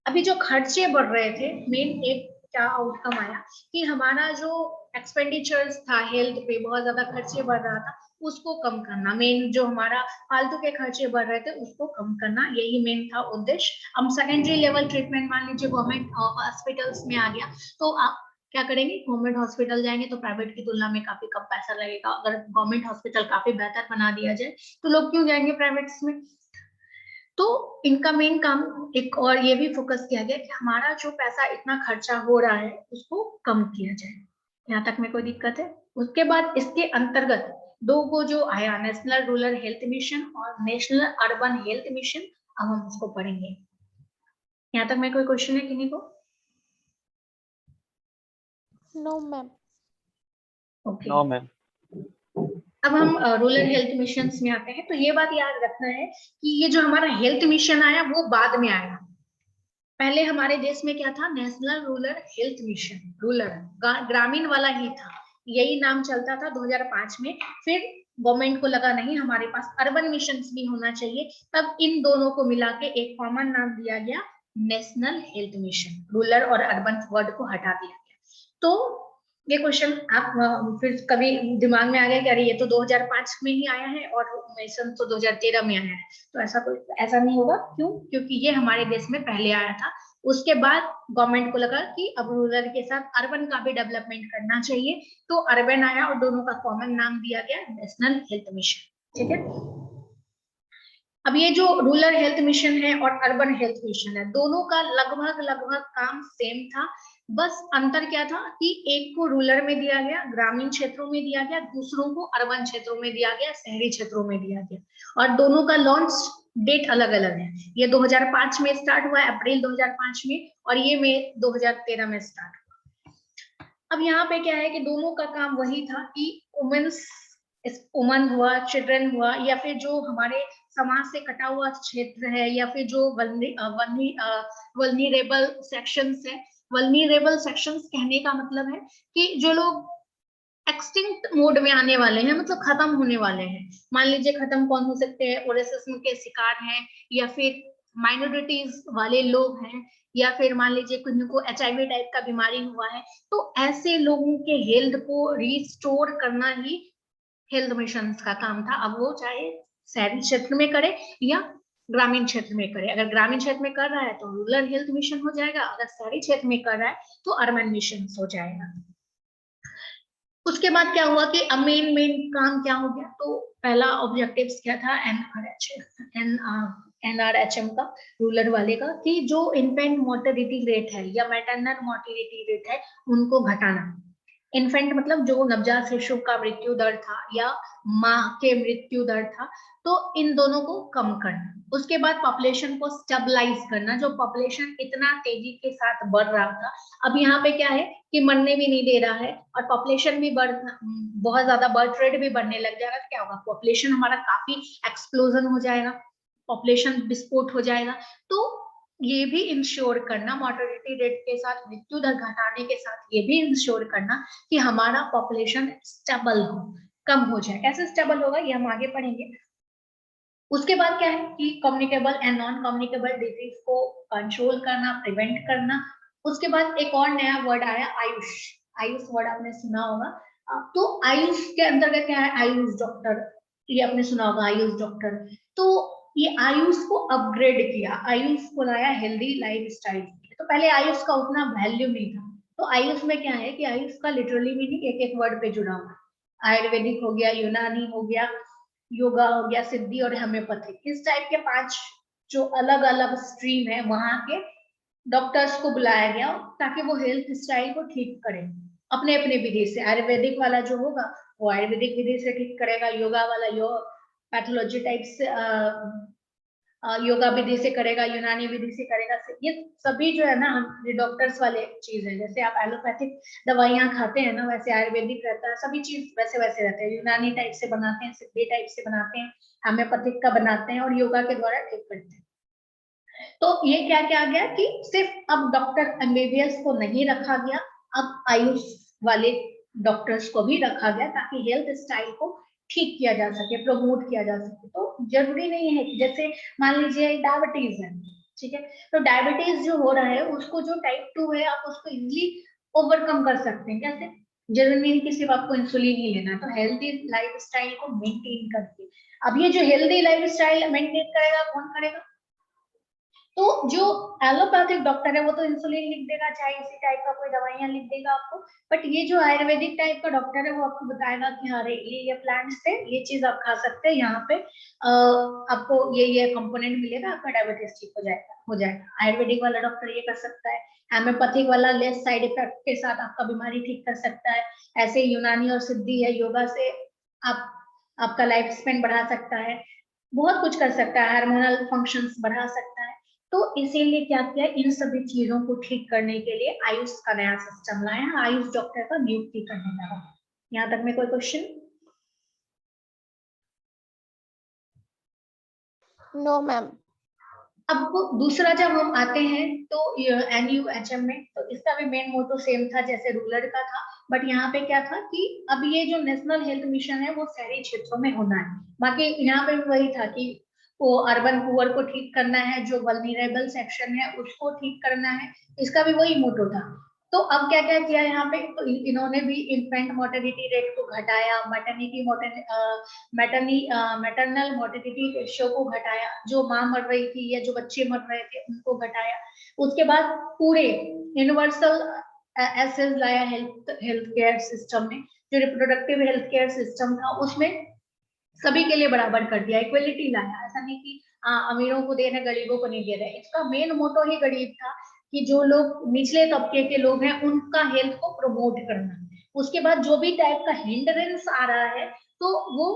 अभी जो खर्चे बढ़ रहे थे, मेन एक क्या आउटकम आया कि हमारा जो एक्सपेंडिचर्स था हेल्थ पे, बहुत ज्यादा खर्चे बढ़ रहा था, उसको कम करना। मेन जो हमारा फालतू के खर्चे बढ़ रहे थे उसको कम करना, यही मेन था उद्देश्य। हम सेकेंडरी लेवल ट्रीटमेंट मान लीजिए गवर्नमेंट हॉस्पिटल्स में आ गया, तो आप क्या करेंगे, गवर्नमेंट हॉस्पिटल जाएंगे तो प्राइवेट की तुलना में काफी कम पैसा लगेगा। अगर गवर्नमेंट हॉस्पिटल काफी बेहतर बना दिया जाए तो लोग क्यों जाएंगे प्राइवेट में। तो इनका मेन काम एक और ये भी फोकस किया गया कि हमारा जो पैसा इतना खर्चा हो रहा है उसको कम किया जाए। यहाँ तक में कोई दिक्कत है। उसके बाद इसके अंतर्गत दो को जो आया, नेशनल रूरल हेल्थ मिशन और नेशनल अर्बन हेल्थ मिशन, अब हम उसको पढ़ेंगे। यहाँ तक में कोई क्वेश्चन है किन्हीं को? No ma'am. Okay, no ma'am. अब हम रूरल हेल्थ मिशन में आते हैं। तो ये बात याद रखना है कि ये जो हमारा हेल्थ मिशन आया वो बाद में आया। पहले हमारे देश में क्या था, national rural health mission, rural ग्रामीण वाला ही था, यही नाम चलता था 2005 में। फिर गवर्नमेंट को लगा नहीं हमारे पास अर्बन मिशन भी होना चाहिए, तब इन दोनों को मिला के एक कॉमन नाम दिया गया, नेशनल हेल्थ मिशन। रूरल और अर्बन वर्ड को हटा दिया गया। तो ये क्वेश्चन आप फिर कभी दिमाग में आ गया कि अरे ये तो 2005 में ही आया है और मिशन तो 2013 में आया है, तो ऐसा नहीं होगा। क्यों? क्योंकि ये हमारे देश में पहले आया था। उसके बाद गवर्नमेंट को लगा कि अब रूरल के साथ अर्बन का भी डेवलपमेंट करना चाहिए, तो अर्बन आया और दोनों का कॉमन नाम दिया गया नेशनल हेल्थ मिशन। ठीक है, अब ये जो रूरल हेल्थ मिशन है और अर्बन हेल्थ मिशन है, दोनों का लगभग काम सेम था, बस अंतर क्या था कि एक को रूरल में दिया गया, ग्रामीण क्षेत्रों में दिया गया, दूसरों को अर्बन क्षेत्रों में दिया गया, शहरी क्षेत्रों में दिया गया, और दोनों का लॉन्च डेट अलग अलग है। ये 2005 में स्टार्ट हुआ, अप्रैल 2005 में, और ये मई 2013 में स्टार्ट हुआ। अब यहाँ पे क्या है कि दोनों का काम वही था कि वुमन हुआ, चिल्ड्रन हुआ, या फिर जो हमारे समाज से कटा हुआ क्षेत्र है, या फिर जो वल्नरेबल सेक्शंस है। वल्नरेबल सेक्शंस कहने का मतलब है कि जो लोग एक्सटिंक्ट मोड में आने वाले हैं, मतलब खत्म होने वाले हैं। मान लीजिए खत्म कौन हो सकते हैं, ओरेसिज्म के शिकार हैं, या फिर माइनॉरिटीज वाले लोग हैं, या फिर मान लीजिए किन्हीं को HIV टाइप का बीमारी हुआ है, तो ऐसे लोगों के हेल्थ को रिस्टोर करना ही हेल्थ मिशन का काम था। अब वो चाहे शहरी क्षेत्र में करे या ग्रामीण क्षेत्र में करे। अगर ग्रामीण क्षेत्र में कर रहा है तो रूरल हेल्थ मिशन हो जाएगा, अगर शहरी क्षेत्र में कर रहा है तो अर्बन मिशन हो जाएगा। उसके बाद क्या हुआ कि अब मेन काम क्या हो गया, तो पहला ऑब्जेक्टिव्स क्या था NRHM का, रूरल वाले का, कि जो इन्फेंट मोर्टेलिटी रेट है या मैटरनल मोर्टेलिटी रेट है उनको घटाना। इन्फेंट मतलब जो नवजात शिशु का मृत्यु दर था या माँ के मृत्यु दर था, तो इन दोनों को कम करना। उसके बाद पॉपुलेशन को स्टेबलाइज करना, जो पॉपुलेशन इतना तेजी के साथ बढ़ रहा था, अब यहाँ पे क्या है कि मरने भी नहीं दे रहा है, और पॉपुलेशन भी बहुत ज्यादा बर्थ रेट भी बढ़ने लग जाएगा, तो क्या होगा, पॉपुलेशन हमारा काफी एक्सप्लोजन हो जाएगा, पॉपुलेशन विस्फोट हो जाएगा। तो ये भी इंश्योर करना, मोर्टेलिटी रेट के साथ मृत्यु दर घटाने के साथ ये भी इंश्योर करना कि हमारा पॉपुलेशन स्टेबल हो, कम हो जाए। कैसे स्टेबल होगा ये हम आगे पढ़ेंगे। उसके बाद क्या है कि communicable and non communicable disease को कंट्रोल करना, प्रिवेंट करना। उसके बाद एक और नया वर्ड आया, आयुष। आयुष वर्ड आपने सुना होगा। तो आयुष के अंतर्गत क्या है, आयुष डॉक्टर, ये आपने सुना होगा, आयुष डॉक्टर। तो ये आयुष को अपग्रेड किया, आयुष को लाया हेल्दी लाइफ स्टाइल। तो पहले आयुष का उतना वैल्यू नहीं था। तो आयुष में क्या है कि आयुष का लिटरली मीनिंग एक एक वर्ड पे जुड़ा हुआ है। आयुर्वेदिक हो गया, यूनानी हो गया, योगा हो गया, सिद्धि और होम्योपैथिक, इस टाइप के 5 जो अलग अलग स्ट्रीम है, वहां के डॉक्टर्स को बुलाया गया ताकि वो हेल्थ स्टाइल को ठीक करें अपने अपने विधि से। आयुर्वेदिक वाला जो होगा वो आयुर्वेदिक विधि से ठीक करेगा, योगा वाला पैथोलॉजी टाइप से योगा विधि से करेगा, यूनानी विधि से करेगा। ये सभी जो है ना, ये डॉक्टर्स वाले चीज है। जैसे आप एलोपैथिक दवाइयां खाते हैं ना, वैसे आयुर्वेदिक रहता है, सभी चीज वैसे वैसे रहते हैं। यूनानी टाइप से बनाते हैं, सिद्धि टाइप से बनाते हैं, होम्योपैथिक का बनाते हैं, और योगा के द्वारा ठीक करते हैं। तो ये क्या क्या आ गया कि सिर्फ अब डॉक्टर MBBS को नहीं रखा गया, अब आयुष वाले डॉक्टर्स को भी रखा गया, ताकि हेल्थ स्टाइल को ठीक किया जा सके, प्रमोट किया जा सके। तो जरूरी नहीं है कि जैसे मान लीजिए डायबिटीज है, ठीक है, तो डायबिटीज जो हो रहा है उसको, जो टाइप 2 है, आप उसको इजिली ओवरकम कर सकते हैं। कैसे? जरूरी नहीं कि सिर्फ आपको इंसुलिन ही लेना है, तो हेल्दी लाइफ स्टाइल को मेंटेन करके। अब ये जो हेल्दी लाइफ स्टाइल मेंटेन करेगा, कौन करेगा? तो जो एलोपैथिक डॉक्टर है वो तो इंसुलिन लिख देगा, चाहे इसी टाइप का कोई दवाइयां लिख देगा आपको। बट ये जो आयुर्वेदिक टाइप का डॉक्टर है वो आपको बताएगा कि हाँ रे, ये प्लांट्स से ये चीज आप खा सकते हैं, यहाँ पे आपको ये कंपोनेंट मिलेगा, आपका डायबिटीज ठीक हो जाएगा। आयुर्वेदिक वाला डॉक्टर ये कर सकता है। होम्योपैथिक वाला लेस साइड इफेक्ट के साथ आपका बीमारी ठीक कर सकता है। ऐसे यूनानी और सिद्धि है, योगा से आप आपका लाइफ स्पेन बढ़ा सकता है, बहुत कुछ कर सकता है, हार्मोनल फंक्शंस बढ़ा सकता है। तो इसीलिए क्या किया, इन सभी चीजों को ठीक करने के लिए आयुष का नया सिस्टम लाया, आयुष डॉक्टर का नियुक्ति करने लगा। यहाँ तक में कोई क्वेश्चन? No ma'am. अब दूसरा जब हम आते हैं तो NUHM में, तो इसका भी मेन मोटो सेम था जैसे रूरल का था। बट यहाँ पे क्या था कि अब ये जो नेशनल हेल्थ मिशन है वो शहरी क्षेत्रों में होना है। बाकी यहाँ पे वही था कि वो अर्बन पुअर को ठीक करना है, जो वल्नरेबल सेक्शन है उसको ठीक करना है, इसका भी वही मोटो था। तो अब क्या क्या किया यहाँ पे, तो इन्होंने भी इन्फेंट मोर्टेलिटी रेट को घटाया, मैटरनल मोर्टेलिटी रेशियो को घटाया, जो माँ मर रही थी या जो बच्चे मर रहे थे उनको घटाया। उसके बाद पूरे यूनिवर्सल एसेस लाया हेल्थ केयर सिस्टम में। जो रिप्रोडक्टिव हेल्थ केयर सिस्टम था उसमें सभी के लिए बराबर कर दिया, इक्वलिटी लाया। ऐसा नहीं कि अमीरों को दे रहे हैं, गरीबों को नहीं दे रहे। इसका मेन मोटो ही गरीब था कि जो लोग निचले तबके के लोग हैं उनका हेल्थ को प्रमोट करना, उसके बाद जो भी टाइप का हिंड्रेंस आ रहा है तो वो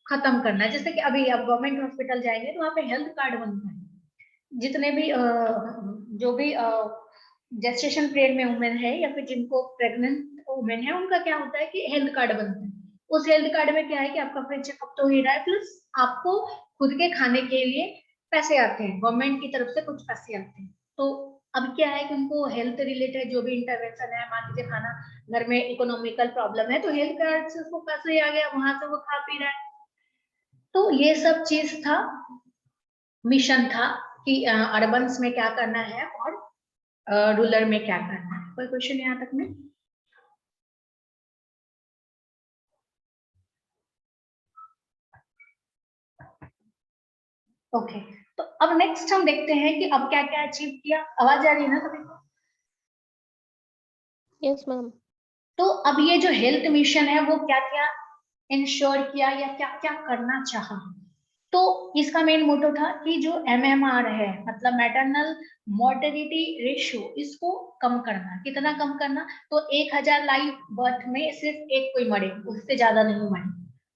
खत्म करना है। जैसे कि अभी आप गवर्नमेंट हॉस्पिटल जाएंगे तो वहाँ पे हेल्थ कार्ड बनता है, जितने भी जो भी जेस्टेशन पीरियड में वुमेन है या फिर जिनको प्रेग्नेंट वुमेन है उनका क्या होता है कि हेल्थ कार्ड बनता है। उस हेल्थ कार्ड में क्या है कि आपका फ्री चेकअप तो ही रहा है, प्लस आपको खुद के खाने के लिए पैसे आते हैं, गवर्नमेंट की तरफ से कुछ पैसे आते हैं। तो अब क्या है कि उनको हेल्थ रिलेटेड जो भी इंटरवेंशन है, मान लीजिए खाना घर में इकोनॉमिकल प्रॉब्लम है तो हेल्थ कार्ड से उसको पैसा ही आ गया, वहां से वो खा पी रहा है। तो ये सब चीज था, मिशन था कि अर्बन्स में क्या करना है और रूरल में क्या करना है। कोई क्वेश्चन यहाँ तक में? ओके, तो अब नेक्स्ट हम देखते हैं कि अब क्या क्या अचीव किया। आवाज आ रही है ना सभी को? Yes ma'am. तो अब ये जो हेल्थ मिशन है वो क्या क्या इंश्योर किया या क्या क्या करना चाहा। तो इसका मेन मोटो था कि जो MMR है, मतलब मैटरनल मोर्टेलिटी रेशियो, इसको कम करना। कितना कम करना? तो 1000 लाइव बर्थ में सिर्फ एक कोई मरे, उससे ज्यादा नहीं मरे।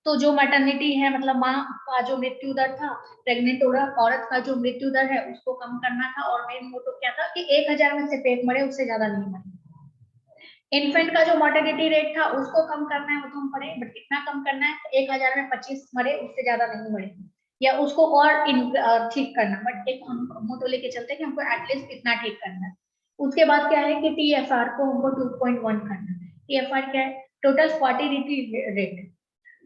तो जो मैटरनिटी है, मतलब माँ का जो मृत्यु दर था, प्रेग्नेंट औरत का जो मृत्यु दर है, उसको कम करना था। और मेन मोटो क्या था कि 1000 में सिर्फ एक मरे, उससे ज्यादा नहीं मरे। इन्फेंट का जो मोर्टेलिटी रेट था उसको कम करना है, वो तो हम पढ़े, बट कितना कम करना है? 1000 में 25 मरे, उससे ज्यादा नहीं मरे, या उसको और ठीक करना। बट एक हम मोटो लेके चलते हैं कि हमको एटलीस्ट इतना ठीक करना है। उसके बाद क्या है कि TFR को हमको 2.1 करना है। TFR क्या है? Total fertility rate.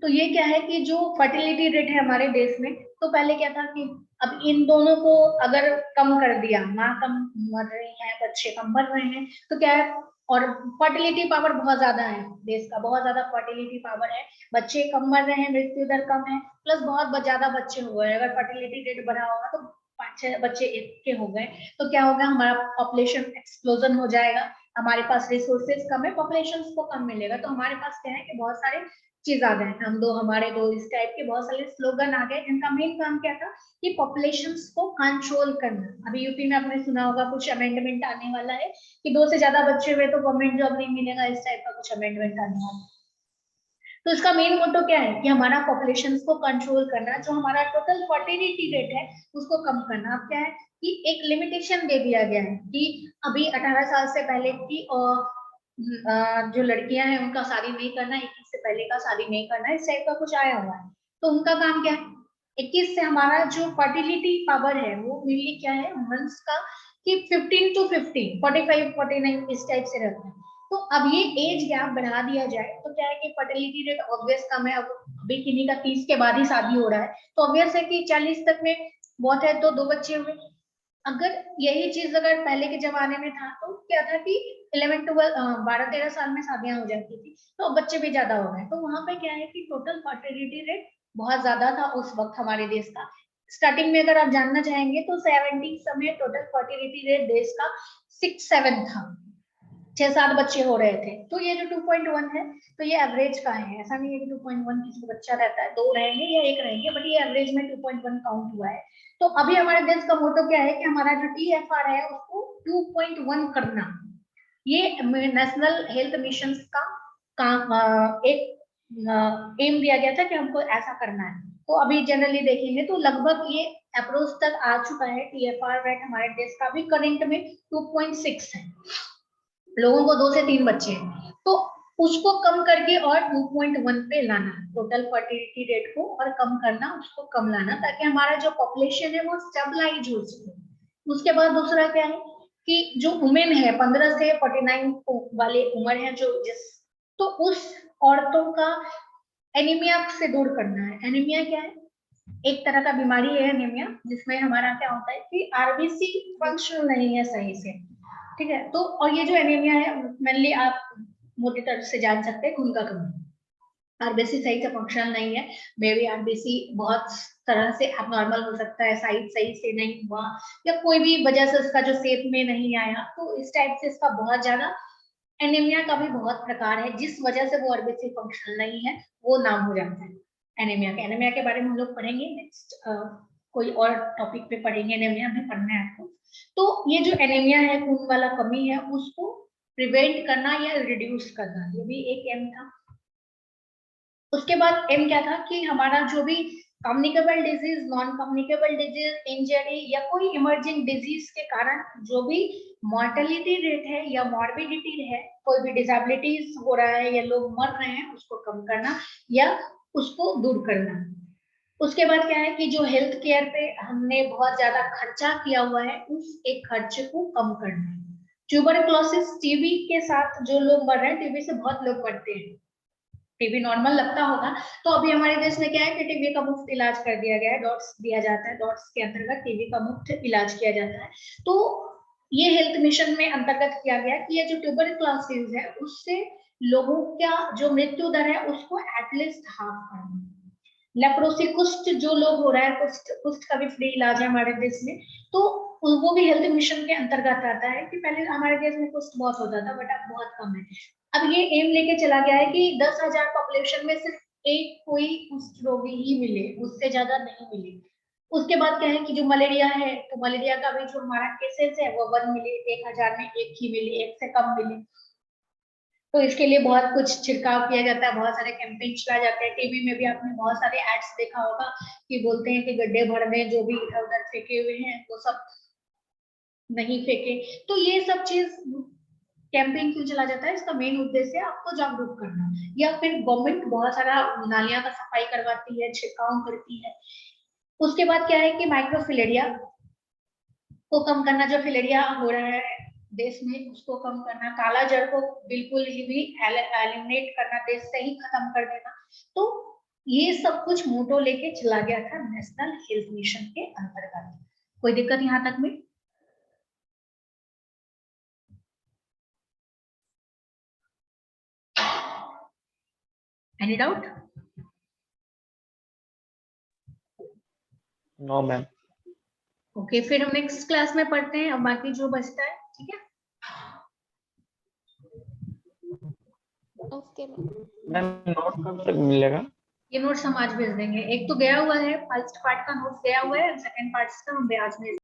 तो ये क्या है कि जो फर्टिलिटी रेट है हमारे देश में, तो पहले क्या था कि अब इन दोनों को अगर कम कर दिया, माँ कम मर रही है, बच्चे कम मर रहे हैं, तो क्या है, और फर्टिलिटी पावर बहुत ज्यादा है देश का, बहुत ज्यादा फर्टिलिटी पावर है, बच्चे कम मर रहे हैं, मृत्यु दर कम है, प्लस बहुत ज्यादा बच्चे हो गए। अगर फर्टिलिटी रेट बढ़ा होगा तो 5-6 बच्चे एक के हो गए, तो क्या होगा, हमारा पॉपुलेशन एक्सप्लोजन हो जाएगा। हमारे पास रिसोर्सेज कम है, पॉपुलेशन को कम मिलेगा, तो हमारे पास क्या है कि बहुत सारे चीज आ गए, हम दो हमारे दो, इस टाइप के बहुत सारे स्लोगन आ गए, जिनका मेन काम क्या था कि पॉपुलेशंस को कंट्रोल करना। अभी यूपी में आपने सुना होगा कुछ अमेंडमेंट आने वाला है कि 2 से ज्यादा बच्चे हुए तो गवर्नमेंट जॉब नहीं मिलेगा, इस टाइप का कुछ अमेंडमेंट आने वाला है। तो इसका मेन मोटो क्या है कि हमारा पॉपुलेशन को कंट्रोल करना, जो हमारा टोटल फर्टिलिटी रेट है उसको कम करना। अब क्या है कि एक लिमिटेशन दे दिया गया है कि अभी 18 साल से पहले की जो लड़कियां हैं उनका शादी नहीं करना, 21 से पहले का शादी नहीं करना, इस टाइप का कुछ आया हुआ है। तो उनका काम क्या है, 21 से हमारा जो फर्टिलिटी पावर है वो मेनली क्या है, वुमेन्स का, कि 15 to 50, 45, 49 इस टाइप से रहता है। तो अब ये एज गैप बढ़ा दिया जाए तो क्या है कि फर्टिलिटी रेट ऑब्वियस कम है। अब अभी किन्हीं का 30 के बाद ही शादी हो रहा है, तो ऑब्वियस है कि 40 तक में बहुत है तो 2 बच्चे हुए। अगर यही चीज अगर पहले के जमाने में था तो क्या था कि 11, 12, 12-13 साल में शादियां हो जाती थी, तो बच्चे भी ज्यादा हो गए। तो वहां पे क्या है कि टोटल फर्टिलिटी रेट बहुत ज्यादा था उस वक्त हमारे देश का। स्टार्टिंग में अगर आप जानना चाहेंगे तो 70 समय टोटल फर्टिलिटी रेट देश का 6-7 था, 6-7 बच्चे हो रहे थे। तो ये जो 2.1 है, तो ये एवरेज का है, ऐसा नहीं है कि 2.1 किसी को बच्चा रहता है 2 रहेंगे या 1 रहेंगे, बट ये एवरेज में 2.1 काउंट हुआ है। तो अभी हमारे देश का मोटो क्या है कि हमारा जो TFR है उसको 2.1 करना। ये नेशनल हेल्थ मिशन का काम, एक एम दिया गया था कि हमको ऐसा करना है। तो अभी जनरली देखेंगे तो लगभग ये अप्रोच तक आ चुका है। TFR रेट हमारे देश का भी करंट में 2.6 है, लोगों को 2 से 3 बच्चे हैं, तो उसको कम करके और 2.1 पे लाना, टोटल फर्टिलिटी रेट को और कम करना, उसको कम लाना, ताकि हमारा जो पॉपुलेशन है वो स्टेबलाइज हो सके। उसके बाद दूसरा क्या है कि जो वुमेन है 15 से 49 वाले उम्र है जो जिस, तो उस औरतों का एनीमिया से दूर करना है। एनीमिया क्या है? एक तरह का बीमारी है एनीमिया, जिसमें हमारा क्या होता है कि RBC फंक्शन नहीं है सही से, ठीक है। तो और ये जो एनीमिया है मेनली आप मोटी तरह से जान सकते हैं, खून का कमी, RBC सही से फंक्शनल नहीं है। मे बी RBC बहुत तरह से abnormal हो सकता है, साइज सही से नहीं हुआ या कोई भी वजह से उसका जो शेप में नहीं आया, तो इस टाइप से इसका बहुत ज्यादा, एनीमिया का भी बहुत प्रकार है, जिस वजह से वो RBC फंक्शनल नहीं है वो नाम हो जाता है एनीमिया के। एनीमिया के बारे में हम लोग पढ़ेंगे नेक्स्ट कोई और टॉपिक पे पढ़ेंगे, एनीमिया में पढ़ना है आपको। तो ये जो एनीमिया है, खून वाला कमी है, उसको प्रिवेंट करना या रिड्यूस करना, ये भी एक एम था। उसके बाद एम क्या था कि हमारा जो भी communicable disease, non communicable disease, injury या कोई इमर्जिंग डिजीज के कारण जो भी मॉर्टेलिटी रेट है या मॉर्बिडिटी है, कोई भी डिसेबिलिटीज हो रहा है या लोग मर रहे हैं, उसको कम करना या उसको दूर करना। उसके बाद क्या है कि जो हेल्थ केयर पे हमने बहुत ज्यादा खर्चा किया हुआ है, उस एक खर्चे को कम करना। ट्यूबरक्लोसिस, टीबी के साथ जो लोग मर रहे हैं, टीबी से बहुत लोग मरते हैं, टीबी नॉर्मल लगता होगा, तो अभी हमारे देश में क्या है कि टीबी का मुफ्त इलाज कर दिया गया है, डॉट्स दिया जाता है, डॉट्स के अंतर्गत टीबी का मुफ्त इलाज किया जाता है। तो ये हेल्थ मिशन में अंतर्गत किया गया कि ये जो ट्यूबरक्लोसिस है, उससे लोगों का जो मृत्यु दर है उसको एटलीस्ट हाफ करना। लेप्रोसी, कुष्ठ जो लोग हो रहा है, कुष्ठ का भी फ्री इलाज है हमारे देश में, तो वो भी हेल्थ मिशन के अंतर्गत आता है कि पहले हमारे देश में कुष्ठ बहुत होता था, बट अब बहुत कम है। अब ये एम लेके चला गया है कि 10,000 पॉपुलेशन में सिर्फ एक कोई कुष्ठ रोगी ही मिले, उससे ज्यादा नहीं मिले। उसके बाद क्या है कि जो मलेरिया है, तो मलेरिया का भी जो हमारा केसेस है वो 1 मिले, 1,000 में एक ही मिले, एक से कम मिले। तो इसके लिए बहुत कुछ छिड़काव किया जाता है, बहुत सारे कैंपेन चलाए जाते हैं। टीवी में भी आपने बहुत सारे एड्स देखा होगा कि बोलते हैं कि गड्ढे भर दें, जो भी इधर उधर फेंके हुए हैं वो सब नहीं फेंके। तो ये सब चीज कैंपेन क्यों चला जाता है, इसका मेन उद्देश्य है आपको जागरूक करना, या फिर गवर्नमेंट बहुत सारा नालियां का सफाई करवाती है, छिड़काव करती है। उसके बाद क्या है कि माइक्रोफिलेरिया को कम करना, जो फिलेरिया हो रहा है देश में उसको कम करना, काला जड़ को बिल्कुल ही भी एलिमिनेट करना, देश से ही खत्म कर देना। तो ये सब कुछ मोटो लेके चला गया था नेशनल हेल्थ मिशन के अंतर्गत। कोई दिक्कत यहाँ तक में? Any doubt? No ma'am. Okay, फिर हम नेक्स्ट क्लास में पढ़ते हैं, अब बाकी जो बचता है, ठीक है? ओके मैम नोट कब तक मिलेगा? ये नोट्स हम आज भेज देंगे। एक तो गया हुआ है, फर्स्ट पार्ट का नोट्स गया हुआ है, सेकंड पार्ट का हम आज भेज